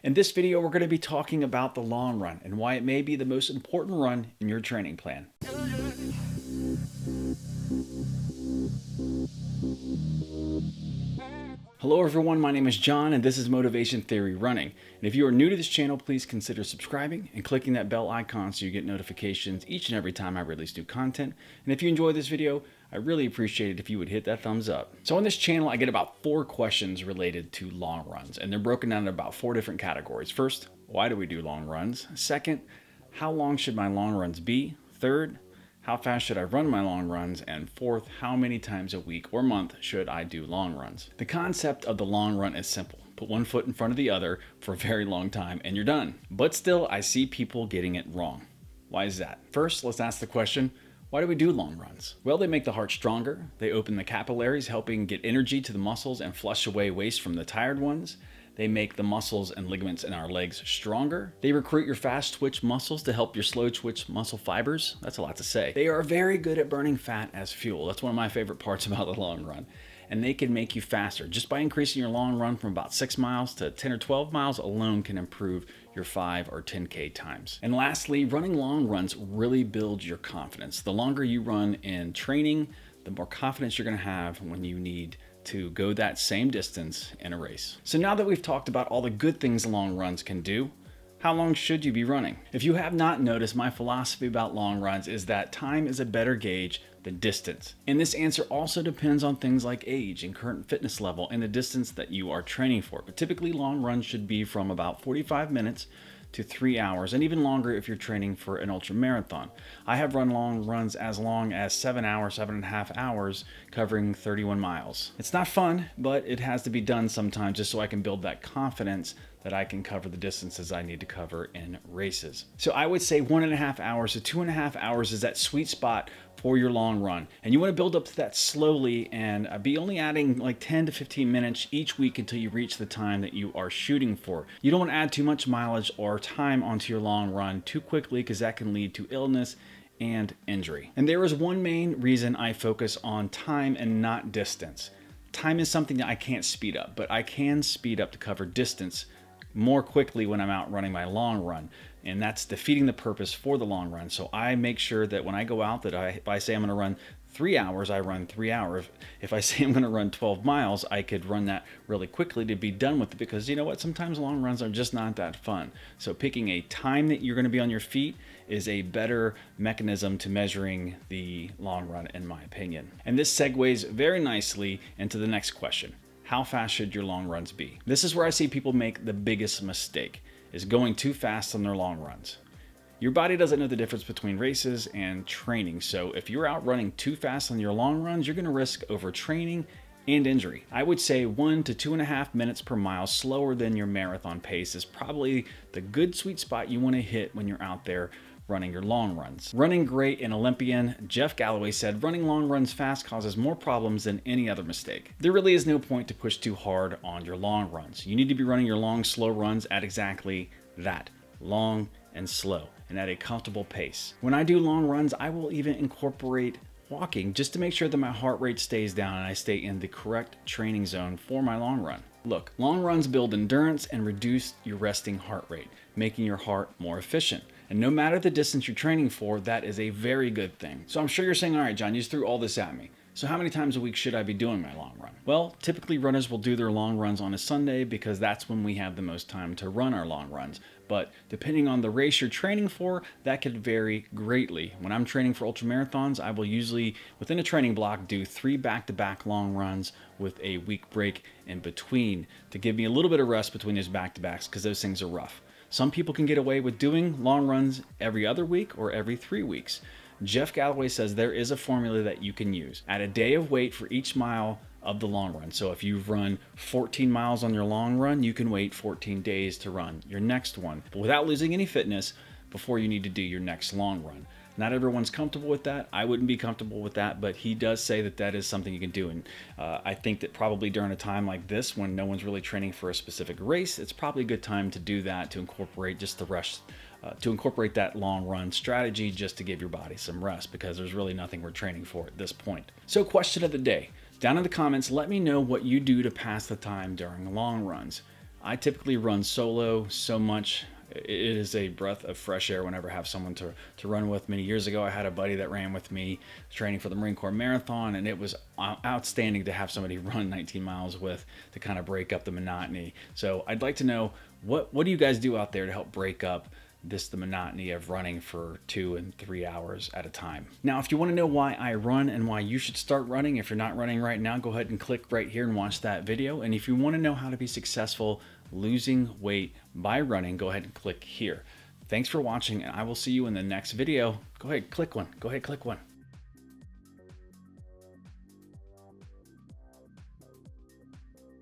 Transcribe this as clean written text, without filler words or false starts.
In this video, we're going to be talking about the long run and why it may be the most important run in your training plan. Hello everyone, my name is John and this is Motivation Theory Running. And if you are new to this channel, please consider subscribing and clicking that bell icon so you get notifications each and every time I release new content. And if you enjoy this video, I really appreciate it if you would hit that thumbs up. So on this channel, I get about 4 questions related to long runs, and they're broken down into about 4 different categories. First, why do we do long runs? Second, how long should my long runs be? Third, how fast should I run my long runs? And fourth, how many times a week or month should I do long runs? The concept of the long run is simple. Put one foot in front of the other for a very long time and you're done. But still, I see people getting it wrong. Why is that? First, let's ask the question, why do we do long runs? Well, they make the heart stronger. They open the capillaries, helping get energy to the muscles and flush away waste from the tired ones. They make the muscles and ligaments in our legs stronger. They recruit your fast twitch muscles to help your slow twitch muscle fibers. That's a lot to say. They are very good at burning fat as fuel. That's one of my favorite parts about the long run. And they can make you faster. Just by increasing your long run from about 6 miles to 10 or 12 miles alone can improve your 5 or 10K times. And lastly, running long runs really builds your confidence. The longer you run in training, the more confidence you're gonna have when you need to go that same distance in a race. So now that we've talked about all the good things long runs can do, how long should you be running? If you have not noticed, my philosophy about long runs is that time is a better gauge than distance. And this answer also depends on things like age and current fitness level and the distance that you are training for. But typically long runs should be from about 45 minutes to 3 hours, and even longer if you're training for an ultra marathon. I have run long runs as long as 7 hours, 7.5 hours, covering 31 miles. It's not fun, but it has to be done sometimes just so I can build that confidence that I can cover the distances I need to cover in races. So I would say 1.5 hours to 2.5 hours is that sweet spot for your long run. And you want to build up to that slowly and be only adding like 10 to 15 minutes each week until you reach the time that you are shooting for. You don't want to add too much mileage or time onto your long run too quickly because that can lead to illness and injury. And there is one main reason I focus on time and not distance. Time is something that I can't speed up, but I can speed up to cover distance more quickly when I'm out running my long run. And that's defeating the purpose for the long run. So I make sure that when I go out that if I say I'm gonna run 3 hours, I run 3 hours. If I say I'm gonna run 12 miles, I could run that really quickly to be done with it because you know what, sometimes long runs are just not that fun. So picking a time that you're gonna be on your feet is a better mechanism to measuring the long run in my opinion. And this segues very nicely into the next question. How fast should your long runs be? This is where I see people make the biggest mistake, is going too fast on their long runs. Your body doesn't know the difference between races and training, so if you're out running too fast on your long runs, you're gonna risk overtraining and injury. I would say 1 to 2.5 minutes per mile slower than your marathon pace is probably the good sweet spot you wanna hit when you're out there running your long runs. Running great and Olympian Jeff Galloway said, running long runs fast causes more problems than any other mistake. There really is no point to push too hard on your long runs. You need to be running your long, slow runs at exactly that, long and slow, and at a comfortable pace. When I do long runs, I will even incorporate walking just to make sure that my heart rate stays down and I stay in the correct training zone for my long run. Look, long runs build endurance and reduce your resting heart rate, making your heart more efficient. And no matter the distance you're training for, that is a very good thing. So I'm sure you're saying, all right, John, you just threw all this at me. So how many times a week should I be doing my long run? Well, typically runners will do their long runs on a Sunday because that's when we have the most time to run our long runs. But depending on the race you're training for, that could vary greatly. When I'm training for ultramarathons, I will usually, within a training block, do 3 back-to-back long runs with a week break in between to give me a little bit of rest between those back-to-backs because those things are rough. Some people can get away with doing long runs every other week or every 3 weeks. Jeff Galloway says there is a formula that you can use. Add a day of weight for each mile of the long run. So if you've run 14 miles on your long run, you can wait 14 days to run your next one, but without losing any fitness before you need to do your next long run. Not everyone's comfortable with that. I wouldn't be comfortable with that, but he does say that that is something you can do. And I think that probably during a time like this, when no one's really training for a specific race, it's probably a good time to do that, to incorporate just the rest, to incorporate that long run strategy just to give your body some rest because there's really nothing we're training for at this point. So question of the day. Down in the comments, let me know what you do to pass the time during long runs. I typically run solo so much. It is a breath of fresh air whenever I have someone to run with. Many years ago, I had a buddy that ran with me training for the Marine Corps Marathon, and it was outstanding to have somebody run 19 miles with to kind of break up the monotony. So I'd like to know, what do you guys do out there to help break up the monotony of running for 2 and 3 hours at a time? Now, if you want to know why I run and why you should start running, if you're not running right now, go ahead and click right here and watch that video. And if you want to know how to be successful losing weight by running, go ahead and click here. Thanks for watching, and I will see you in the next video. Go ahead, click one.